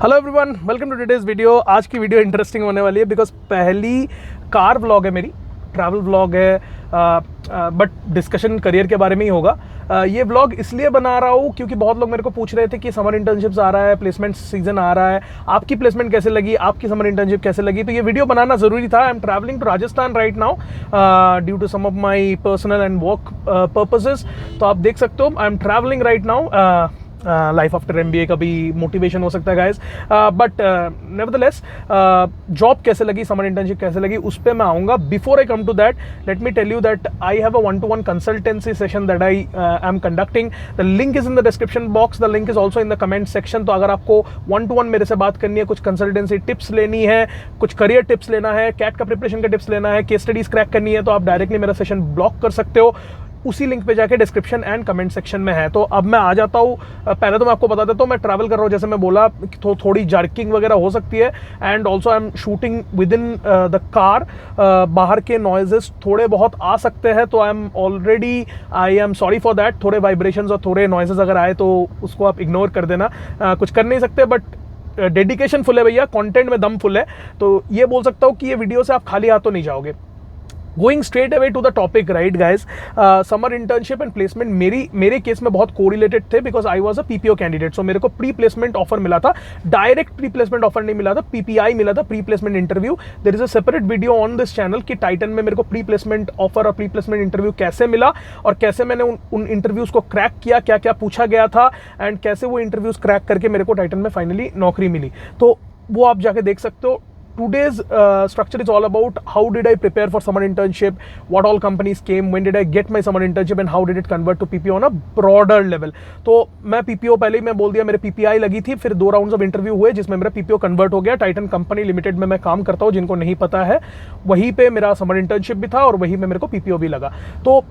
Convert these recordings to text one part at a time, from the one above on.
Hello everyone, welcome to today's video. आज की video interesting होने वाली है बिकॉज पहली कार व्लॉग है मेरी, ट्रैवल व्लॉग है, बट डिस्कशन करियर के बारे में ही होगा। ये व्लॉग इसलिए बना रहा हूँ क्योंकि बहुत लोग मेरे को पूछ रहे थे कि समर इंटर्नशिप्स आ रहा है, प्लेसमेंट सीजन आ रहा है, आपकी प्लेसमेंट कैसे लगी, आपकी समर इंटर्नशिप कैसे लगी। तो ये वीडियो बनाना ज़रूरी था। I am travelling to Rajasthan right now due to some of my personal and work purposes. तो आप देख सकते हो I am travelling right now. Life after MBA का भी मोटिवेशन हो सकता है गाइज, बट नेवरदलेस जॉब कैसे लगी, समर इंटर्नशिप कैसे लगी, उस पर मैं आऊँगा। Before I come to that, let me tell you that I have a 1-to-1 consultancy session that I am conducting. The link is in the description box, the link is also in the comment section. तो अगर आपको 1-to-1 मेरे से बात करनी है, कुछ consultancy tips लेनी है, कुछ करियर टिप्स लेना है, कैट का प्रिपरेशन का टिप्स लेना है, केस स्टडीज क्रैक करनी है, तो आप डायरेक्टली मेरा सेशन ब्लॉक कर सकते हो। उसी लिंक पे जाके डिस्क्रिप्शन एंड कमेंट सेक्शन में है। तो अब मैं आ जाता हूँ। पहले तो मैं आपको बता देता हूँ मैं ट्रैवल कर रहा हूँ, जैसे मैं बोला तो थोड़ी जर्किंग वगैरह हो सकती है, and also I am shooting with in the car. बाहर के नॉइजेस थोड़े बहुत आ सकते हैं, तो I am sorry for that. थोड़े वाइब्रेशंस और थोड़े नॉइजेस अगर आए तो उसको आप इग्नोर कर देना, कुछ कर नहीं सकते। बट डेडिकेशन फुल है भैया, कंटेंट में दम फुल है, तो ये बोल सकता हूँ कि ये वीडियो से आप खाली हाथ तो नहीं जाओगे। Going straight away to the topic right guys, summer internship and placement मेरे केस में बहुत कोरिलेटेड थे because I was a PPO candidate. So मेरे को प्री प्लेसमेंट ऑफर मिला था, डायरेक्ट प्री प्लेसमेंट ऑफर नहीं मिला था, PPI मिला था, pre placement interview. There is a separate video on this channel कि टाइटन में मेरे को प्री प्लेसमेंट ऑफर और प्री प्लेसमेंट इंटरव्यू कैसे मिला और कैसे मैंने उन इंटरव्यूज को क्रैक किया, क्या क्या पूछा गया था, एंड कैसे वो इंटरव्यूज क्रैक करके मेरे को टाइटन में फाइनली नौकरी मिली। तो वो आप जाके देख सकते हो। Today's structure is all about how did I prepare for summer internship, what all companies came, when did I get my summer internship and how did it convert to PPO on a broader level। तो मैं PPO पहले ही मैं बोल दिया, मेरे PPI लगी थी, फिर 2 राउंड्स ऑफ इंटरव्यू हुए जिसमें मेरा PPO कन्वर्ट हो गया। टाइटन कंपनी लिमिटेड में मैं काम करता हूँ, जिनको नहीं पता है वहीं पे मेरा समर इंटर्नशिप भी था और वहीं पे मेरे को PPO भी लगा। तो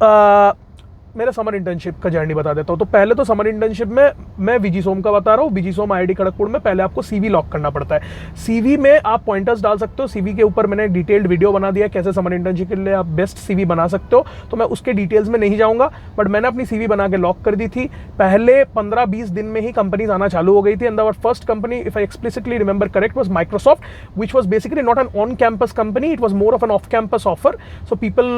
मेरा समर इंटर्नशिप का जर्नी बता देता हूँ। तो पहले तो समर इंटर्नशिप में मैं विजिसोम का बता रहा हूँ। विजिसोम IIT खड़गपुर में पहले आपको CV लॉक करना पड़ता है। CV में आप पॉइंटर्स डाल सकते हो। CV के ऊपर मैंने डिटेल्ड वीडियो बना दिया कैसे समर इंटर्नशिप के लिए आप बेस्ट CV बना सकते हो, तो मैं उसके डिटेल्स में नहीं जाऊँगा। बट मैंने अपनी CV बना के लॉक कर दी थी। पहले 15-20 दिन में ही कंपनीज आना चालू हो गई थी, and our first company, if I explicitly remember correct, was Microsoft, which was basically not an on-campus company, it was more of an off-campus offer. So people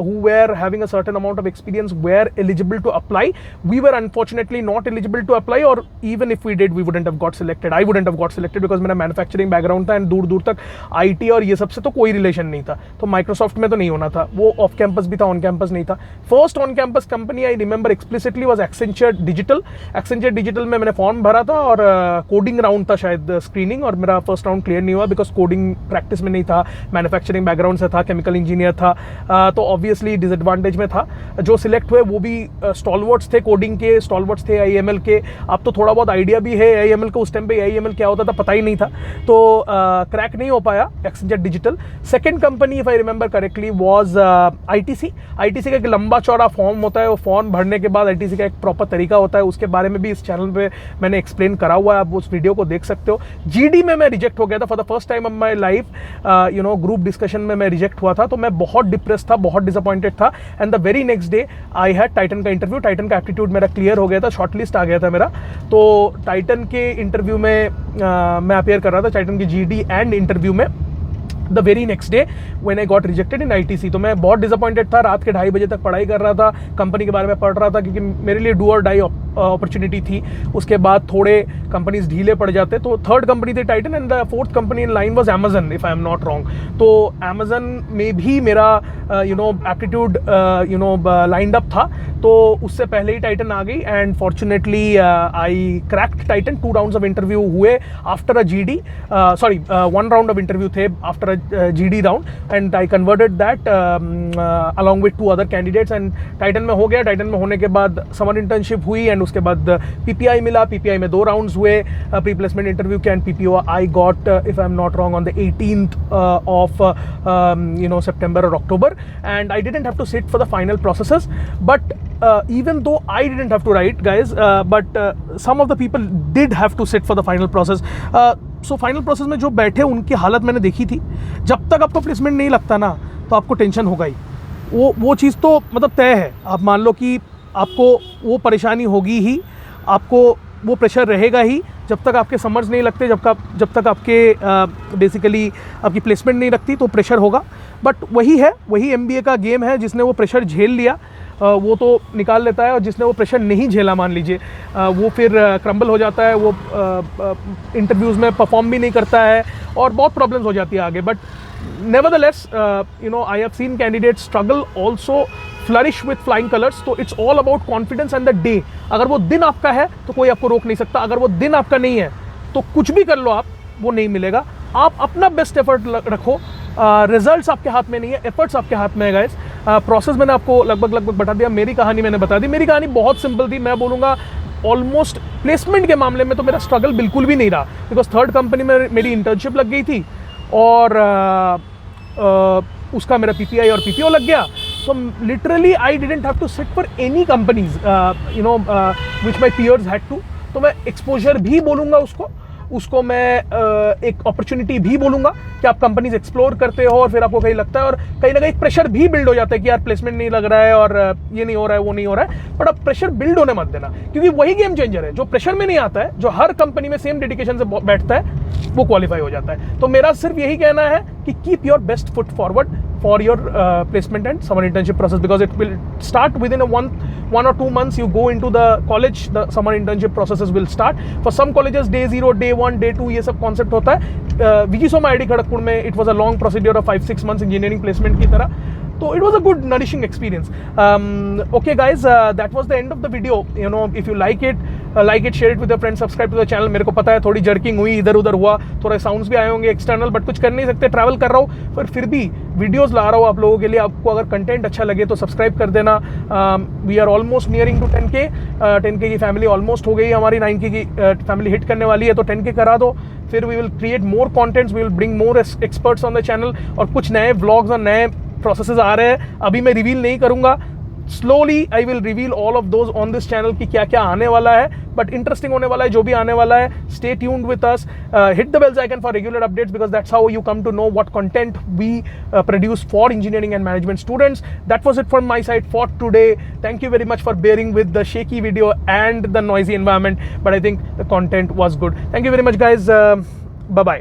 who were having a certain amount of experience were eligible to apply. We were unfortunately not eligible to apply, or even if we did, we wouldn't have got selected. I wouldn't have got selected because मेरा manufacturing background था and दूर दूर तक IT और ये सब से तो कोई रिलेशन नहीं था। तो माइक्रोसॉफ्ट में तो नहीं होना था, वो ऑफ कैंपस भी था, ऑन कैंपस नहीं था। First on campus company I remember explicitly was Accenture digital. Accenture digital में मैंने फॉर्म भरा था और कोडिंग राउंड था शायद, स्क्रीनिंग, और मेरा फर्स्ट राउंड क्लियर नहीं हुआ बिकॉज कोडिंग प्रैक्टिस में नहीं था, मैन्युफैक्चरिंग बैकग्राउंड से था, केमिकल इंजीनियर था, तो ऑब्वियसली डिसएडवांटेज में था। जो सिलेक्ट हुए वो भी स्टॉलवर्ड्स थे, कोडिंग के स्टॉलवर्ड्स थे, AIML के। अब तो थोड़ा बहुत आइडिया भी है AIML का, उस टाइम पे AIML क्या होता था पता ही नहीं था, तो क्रैक नहीं हो पाया Accenture digital. Second company if I remember correctly was ITC। ITC का एक लंबा चौड़ा फॉर्म होता है, वो फॉर्म भरने के बाद ITC का एक प्रॉपर तरीका होता है, उसके बारे में भी इस चैनल पे मैंने एक्सप्लेन करा हुआ है, आप उस वीडियो को देख सकते हो। GD में मैं रिजेक्ट हो गया था for the first time of my life, group discussion में मैं रिजेक्ट हुआ था, तो मैं बहुत डिप्रेस था, बहुत डिसअपॉइंटेड था। And the very next day I had Titan का इंटरव्यू। टाइटन का एप्टीट्यूड मेरा क्लियर हो गया था, शॉर्टलिस्ट आ गया था मेरा। तो टाइटन के इंटरव्यू में मैं अपेयर कर रहा था, टाइटन की GD एंड इंटरव्यू में। The very next day when I got rejected in ITC, तो मैं बहुत डिसअपॉइंटेड था। रात के 2:30 बजे तक पढ़ाई कर रहा था, कंपनी के बारे में पढ़ रहा था, क्योंकि मेरे लिए डू और डाई अपॉर्चुनिटी थी। उसके बाद थोड़े कंपनीज ढीले पड़ जाते, तो थर्ड कंपनी थी Titan, and the fourth company in line was Amazon, if I am not wrong. तो Amazon में भी मेरा एप्टीट्यूड लाइंड अप था, तो उससे पहले ही टाइटन आ गई, and fortunately I cracked Titan. 2 rounds of interview हुए after a GD, 1 round of interview थे after GD round, and I converted that along with 2 other candidates, and Titan में हो गया। टाइटन में होने के बाद समर इंटर्नशिप हुई, एंड उसके बाद PPI मिला। PPI में 2 राउंड्स हुए प्री प्लेसमेंट इंटरव्यू के, and PPO I got if I am not wrong on the 18th of September or October, and I didn't have to sit for the final processes, but even though I didn't have to write guys, but some of the people did have to sit for the final process। So final process में जो बैठे उनकी हालत मैंने देखी थी। जब तक आपको प्लेसमेंट नहीं लगता ना, तो आपको टेंशन होगा ही। वो चीज़ तो मतलब तय है। आप मान लो कि आपको वो परेशानी होगी ही, आपको वो प्रेशर रहेगा ही, जब तक आपके समर्स नहीं लगते, जब तक आपके बेसिकली आपकी प्लेसमेंट नहीं लगती, तो प्रेशर होगा। बट वही MBA का गेम है। जिसने वो प्रेशर झेल लिया वो तो निकाल लेता है, और जिसने वो प्रेशर नहीं झेला, मान लीजिए, वो फिर क्रम्बल हो जाता है, वो इंटरव्यूज़ में परफॉर्म भी नहीं करता है और बहुत प्रॉब्लम्स हो जाती है आगे। But nevertheless, I have seen candidates struggle also flourish with flying colors. तो it's all about confidence and the day. अगर वो दिन आपका है तो कोई आपको रोक नहीं सकता, अगर वो दिन आपका नहीं है तो कुछ भी कर लो आप, वो नहीं मिलेगा। आप अपना बेस्ट एफर्ट रखो, रिजल्ट्स आपके हाथ में नहीं है, एफर्ट्स आपके हाथ में है गाइस। प्रोसेस मैंने आपको लगभग बता दिया, मेरी कहानी मैंने बता दी। मेरी कहानी बहुत सिंपल थी, मैं बोलूँगा ऑलमोस्ट प्लेसमेंट के मामले में तो मेरा स्ट्रगल बिल्कुल भी नहीं रहा, बिकॉज थर्ड कंपनी में मेरी इंटर्नशिप लग गई थी और उसका मेरा PPI और PPO लग गया। तो literally I didn't have to sit for any companies which my peers had to. तो मैं एक्सपोजर भी बोलूँगा उसको मैं एक अपॉर्चुनिटी भी बोलूँगा कि आप कंपनीज एक्सप्लोर करते हो और फिर आपको कहीं लगता है, और कहीं ना कहीं प्रेशर भी बिल्ड हो जाता है कि यार प्लेसमेंट नहीं लग रहा है और ये नहीं हो रहा है, वो नहीं हो रहा है। बट अब प्रेशर बिल्ड होने मत देना, क्योंकि वही गेम चेंजर है जो प्रेशर में नहीं आता है, जो हर कंपनी में सेम डेडिकेशन से बैठता है, वो क्वालिफाई हो जाता है। तो मेरा सिर्फ यही कहना है कि keep your best foot forward for your placement and summer internship process, because it will start within one or 2 months. You go into the college, the summer internship processes will start. For some colleges day 0, day 1, day 2 ये सब concept होता है। विजिसोमा IIT Kharagpur में it was a long procedure of 5-6 months engineering placement की तरह। तो it was a good nourishing experience. Okay guys, that was the end of the video. If you like it, share it with your friends, subscribe to the channel. मेरे को पता है थोड़ी jerking हुई, इधर उधर हुआ, थोड़े साउंड्स भी आए होंगे एक्सटर्नल, बट कुछ कर नहीं सकते, ट्रैवल कर रहा हूँ, पर फिर भी वीडियोस ला रहा हूँ आप लोगों के लिए। आपको अगर कंटेंट अच्छा लगे तो सब्सक्राइब कर देना। We are almost nearing to 10K की फैमिली ऑलमोस्ट हो गई, हमारी 9K की फैमिली हिट करने वाली है, तो 10K करा दो। फिर we will create more contents, we will bring more experts on the channel, और कुछ नए व्लॉग्स और नए प्रोसेसेस आ रहे हैं, अभी मैं रिवील नहीं करूंगा। Slowly I will reveal all of those on this channel कि क्या क्या आने वाला है, बट इंटरेस्टिंग होने वाला है जो भी आने वाला है। Stay tuned with us, hit the bell icon for regular updates, because that's how you come to know what content we produce for engineering and management students. That was it from my side for today. Thank you very much for bearing with the shaky video and the noisy environment, but I think the content was good. Thank you very much guys. Bye bye.